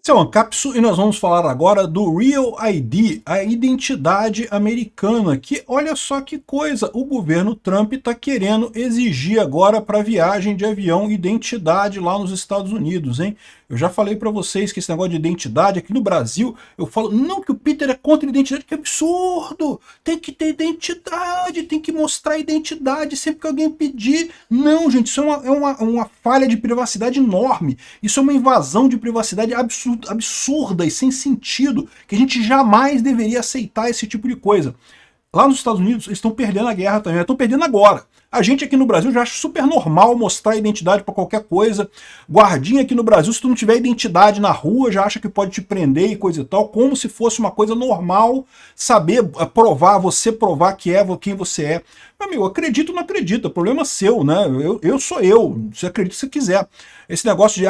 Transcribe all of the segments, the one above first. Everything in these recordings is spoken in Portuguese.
Esse é o Ancapsu e nós vamos falar agora do Real ID, a identidade americana, que olha só que coisa, o governo Trump está querendo exigir agora para viagem de avião identidade lá nos Estados Unidos, hein? Eu já falei para vocês que esse negócio de identidade aqui no Brasil, eu falo, não, que o Peter é contra a identidade, que absurdo, tem que ter identidade, tem que mostrar identidade sempre que alguém pedir. Não, gente, isso é uma falha de privacidade enorme, isso é uma invasão de privacidade absurda e sem sentido, que a gente jamais deveria aceitar esse tipo de coisa. Lá nos Estados Unidos, eles estão perdendo a guerra também, estão perdendo agora. A gente aqui no Brasil já acha super normal mostrar identidade para qualquer coisa. Guardinha aqui no Brasil, se tu não tiver identidade na rua, já acha que pode te prender e coisa e tal, como se fosse uma coisa normal saber provar, você provar que é quem você é. Meu amigo, acredita ou não acredita, problema seu, né? Eu sou eu, você acredita se quiser. Esse negócio de...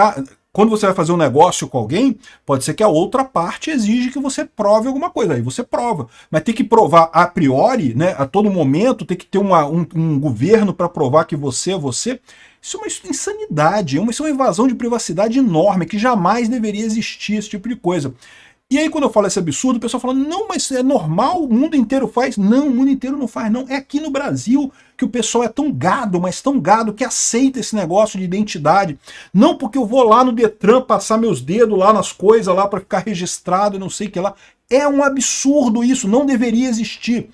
quando você vai fazer um negócio com alguém, pode ser que a outra parte exige que você prove alguma coisa, aí você prova. Mas tem que provar a priori, né, a todo momento, tem que ter um governo para provar que você é você. Isso é uma insanidade, isso é uma invasão de privacidade enorme, que jamais deveria existir esse tipo de coisa. E aí quando eu falo esse absurdo, o pessoal fala, não, mas é normal, o mundo inteiro faz. Não, o mundo inteiro não faz, não. É aqui no Brasil que o pessoal é tão gado, mas tão gado, que aceita esse negócio de identidade. Não porque eu vou lá no Detran passar meus dedos lá nas coisas lá para ficar registrado e não sei o que lá. É um absurdo isso, não deveria existir.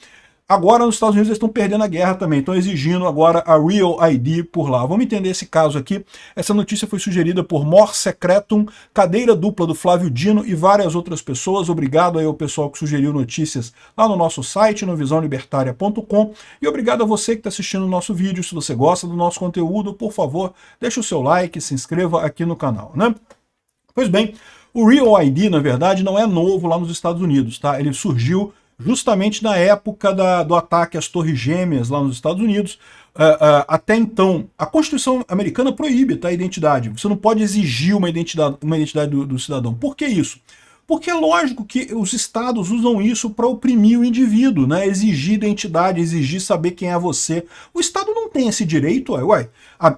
Agora nos Estados Unidos eles estão perdendo a guerra também, estão exigindo agora a Real ID por lá. Vamos entender esse caso aqui. Essa notícia foi sugerida por Mor Secretum, Cadeira Dupla do Flávio Dino e várias outras pessoas. Obrigado aí ao pessoal que sugeriu notícias lá no nosso site, no visãolibertaria.com. E obrigado a você que está assistindo o nosso vídeo. Se você gosta do nosso conteúdo, por favor, deixa o seu like, se inscreva aqui no canal, né? Pois bem, o Real ID, na verdade, não é novo lá nos Estados Unidos, tá? Ele surgiu justamente na época do ataque às Torres Gêmeas lá nos Estados Unidos. Até então, a Constituição americana proíbe, tá, a identidade. Você não pode exigir uma identidade do cidadão. Por que isso? Porque é lógico que os estados usam isso para oprimir o indivíduo, né? Exigir identidade, exigir saber quem é você. O estado não tem esse direito, ué.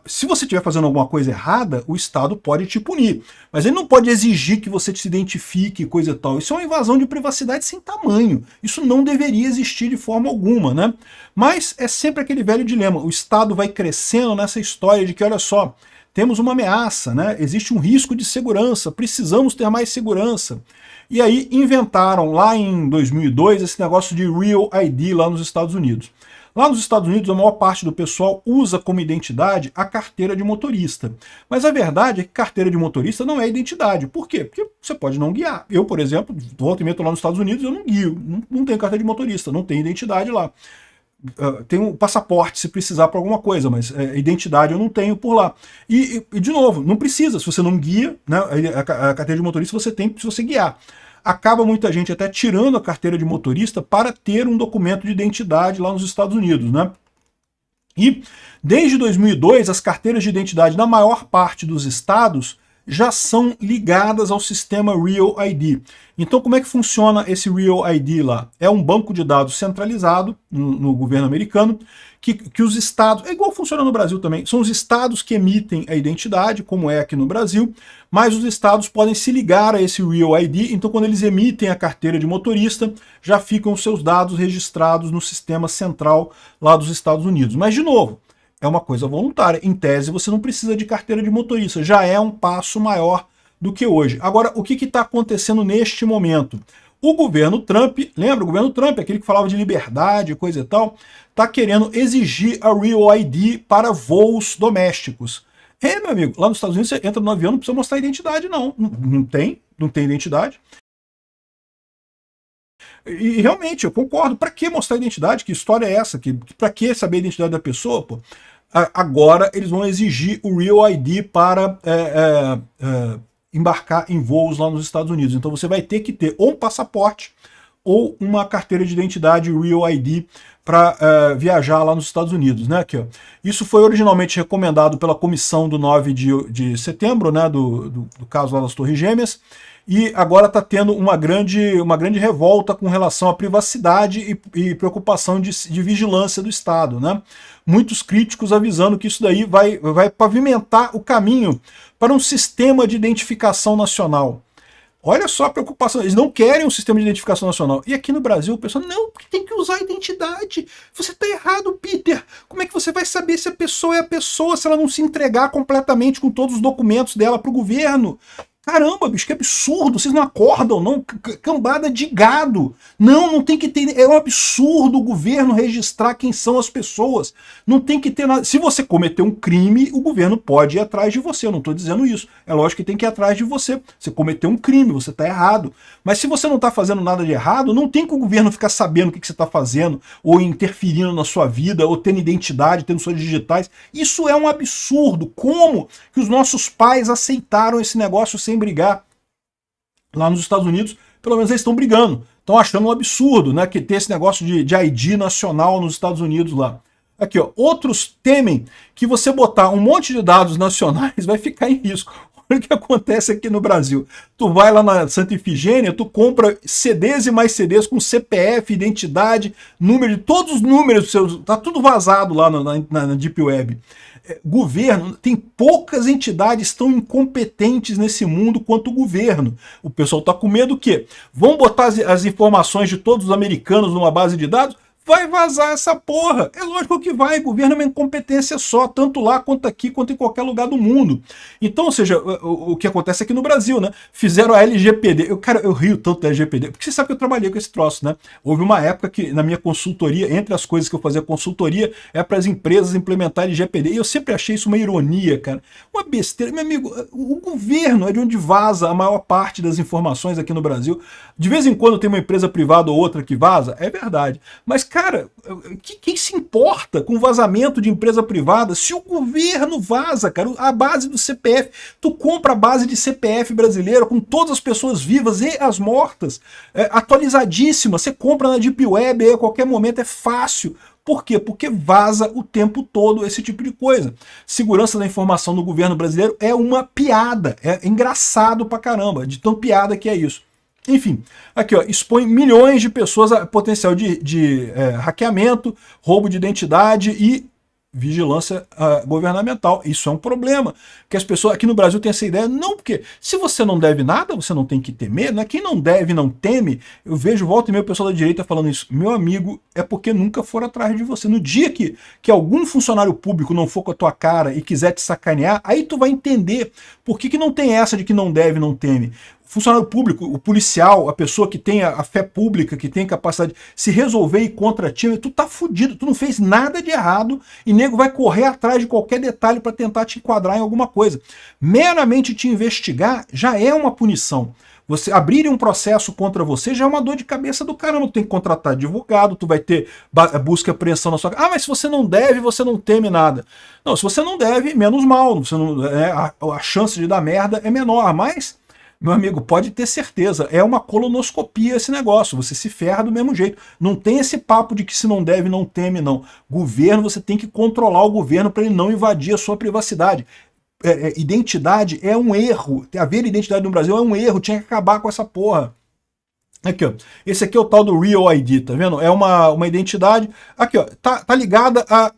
Se você estiver fazendo alguma coisa errada, o estado pode te punir. Mas ele não pode exigir que você se identifique, coisa e tal. Isso é uma invasão de privacidade sem tamanho. Isso não deveria existir de forma alguma, né? Mas é sempre aquele velho dilema. O estado vai crescendo nessa história de que, olha só, temos uma ameaça, né? Existe um risco de segurança, precisamos ter mais segurança. E aí inventaram lá em 2002 esse negócio de Real ID lá nos Estados Unidos. Lá nos Estados Unidos, a maior parte do pessoal usa como identidade a carteira de motorista. Mas a verdade é que carteira de motorista não é identidade. Por quê? Porque você pode não guiar. Eu, por exemplo, volta e meia, estou lá nos Estados Unidos, eu não guio, não tenho carteira de motorista, não tenho identidade lá. Tenho um passaporte se precisar para alguma coisa, mas identidade eu não tenho por lá. E, de novo, não precisa, se você não guia, né, a carteira de motorista você tem se você guiar. Acaba muita gente até tirando a carteira de motorista para ter um documento de identidade lá nos Estados Unidos, né? E desde 2002 as carteiras de identidade na maior parte dos estados já são ligadas ao sistema Real ID. Então como é que funciona esse Real ID lá? É um banco de dados centralizado no governo americano, que os estados, é igual funciona no Brasil também, são os estados que emitem a identidade, como é aqui no Brasil, mas os estados podem se ligar a esse Real ID, então quando eles emitem a carteira de motorista, já ficam os seus dados registrados no sistema central lá dos Estados Unidos. Mas de novo, é uma coisa voluntária. Em tese, você não precisa de carteira de motorista. Já é um passo maior do que hoje. Agora, o que está acontecendo neste momento? O governo Trump, lembra? O governo Trump, aquele que falava de liberdade, coisa e tal, está querendo exigir a Real ID para voos domésticos. Meu amigo, lá nos Estados Unidos, você entra no avião, não precisa mostrar identidade, não. Não tem identidade. E realmente, eu concordo. Para que mostrar identidade? Que história é essa? Para que saber a identidade da pessoa? Pô? Agora eles vão exigir o Real ID para embarcar em voos lá nos Estados Unidos. Então você vai ter que ter ou um passaporte ou uma carteira de identidade Real ID para viajar lá nos Estados Unidos, né? Aqui, ó. Isso foi originalmente recomendado pela comissão do 9 de setembro, né? Do caso lá das Torres Gêmeas. E agora está tendo uma grande revolta com relação à privacidade e preocupação de vigilância do Estado, né? Muitos críticos avisando que isso daí vai pavimentar o caminho para um sistema de identificação nacional. Olha só a preocupação, eles não querem um sistema de identificação nacional. E aqui no Brasil o pessoal, não, porque tem que usar a identidade. Você está errado, Peter. Como é que você vai saber se a pessoa é a pessoa, se ela não se entregar completamente com todos os documentos dela para o governo? Caramba, bicho, que absurdo, vocês não acordam, não? Cambada de gado. Não tem que ter, é um absurdo o governo registrar quem são as pessoas. Não tem que ter nada. Se você cometer um crime, o governo pode ir atrás de você, eu não estou dizendo isso. É lógico que tem que ir atrás de você. Você cometeu um crime, você está errado. Mas se você não está fazendo nada de errado, não tem que o governo ficar sabendo o que você está fazendo, ou interferindo na sua vida, ou tendo identidade, tendo suas digitais. Isso é um absurdo. Como que os nossos pais aceitaram esse negócio sem brigar? Lá nos Estados Unidos, pelo menos eles estão brigando. Estão achando um absurdo, né, que ter esse negócio de ID nacional nos Estados Unidos lá. Aqui, ó, outros temem que você botar um monte de dados nacionais vai ficar em risco. Olha o que acontece aqui no Brasil. Tu vai lá na Santa Ifigênia, tu compra CDs e mais CDs com CPF, identidade, número de todos os números dos seus, tá tudo vazado lá na Deep Web. Governo, tem poucas entidades tão incompetentes nesse mundo quanto o governo. O pessoal tá com medo que vão botar as informações de todos os americanos numa base de dados? Vai vazar essa porra. É lógico que vai. Governo é uma incompetência só, tanto lá quanto aqui, quanto em qualquer lugar do mundo. Então, ou seja, o que acontece aqui no Brasil, né? Fizeram a LGPD. Cara, eu rio tanto da LGPD, porque você sabe que eu trabalhei com esse troço, né? Houve uma época que, na minha consultoria, entre as coisas que eu fazia consultoria, é para as empresas implementarem LGPD. E eu sempre achei isso uma ironia, cara. Uma besteira. Meu amigo, o governo é de onde vaza a maior parte das informações aqui no Brasil. De vez em quando tem uma empresa privada ou outra que vaza, é verdade. Mas, cara, quem se importa com vazamento de empresa privada se o governo vaza, cara? A base do CPF, tu compra a base de CPF brasileira com todas as pessoas vivas e as mortas, atualizadíssima, você compra na Deep Web aí a qualquer momento, é fácil. Por quê? Porque vaza o tempo todo esse tipo de coisa. Segurança da informação no governo brasileiro é uma piada, é engraçado pra caramba, de tão piada que é isso. Enfim, aqui ó, expõe milhões de pessoas a potencial de hackeamento, roubo de identidade e vigilância governamental. Isso é um problema, que as pessoas aqui no Brasil têm essa ideia, não, porque se você não deve nada, você não tem que temer, né? Quem não deve, não teme. Eu vejo volta e meia o pessoal da direita falando isso. Meu amigo, é porque nunca foram atrás de você. No dia que algum funcionário público não for com a tua cara e quiser te sacanear, aí tu vai entender por que não tem essa de que não deve, não teme. Funcionário público, o policial, a pessoa que tem a fé pública, que tem capacidade de se resolver e contra ti, tu tá fudido, tu não fez nada de errado e nego vai correr atrás de qualquer detalhe para tentar te enquadrar em alguma coisa. Meramente te investigar já é uma punição. Você abrir um processo contra você já é uma dor de cabeça do caramba. Tu tem que contratar advogado, tu vai ter busca e apreensão na sua casa. Ah, mas se você não deve, você não teme nada. Não, se você não deve, menos mal. Você não, a chance de dar merda é menor, mas... Meu amigo, pode ter certeza, é uma colonoscopia esse negócio, você se ferra do mesmo jeito. Não tem esse papo de que se não deve, não teme, não. Governo, você tem que controlar o governo para ele não invadir a sua privacidade. Identidade é um erro, haver identidade no Brasil é um erro, tinha que acabar com essa porra. Aqui, ó. Esse aqui é o tal do Real ID, tá vendo? É uma identidade, aqui, ó, tá ligada a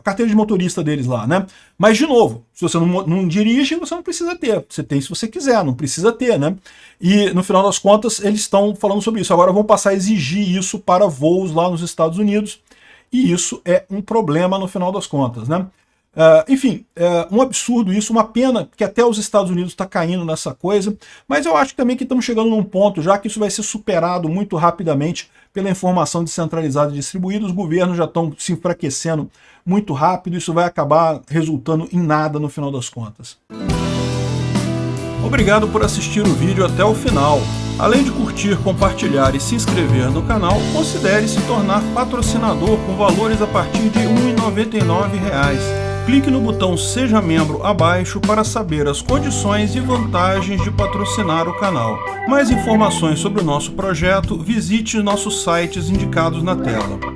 carteira de motorista deles lá, né? Mas, de novo, se você não dirige, você não precisa ter. Você tem se você quiser, não precisa ter, né? E, no final das contas, eles estão falando sobre isso. Agora vão passar a exigir isso para voos lá nos Estados Unidos. E isso é um problema, no final das contas, né? Enfim, um absurdo isso, uma pena que até os Estados Unidos está caindo nessa coisa, mas eu acho também que estamos chegando num ponto, já que isso vai ser superado muito rapidamente pela informação descentralizada e distribuída, os governos já estão se enfraquecendo muito rápido, isso vai acabar resultando em nada no final das contas. Obrigado por assistir o vídeo até o final. Além de curtir, compartilhar e se inscrever no canal, considere se tornar patrocinador com valores a partir de R$ 1,99. Clique no botão Seja Membro abaixo para saber as condições e vantagens de patrocinar o canal. Mais informações sobre o nosso projeto, visite nossos sites indicados na tela.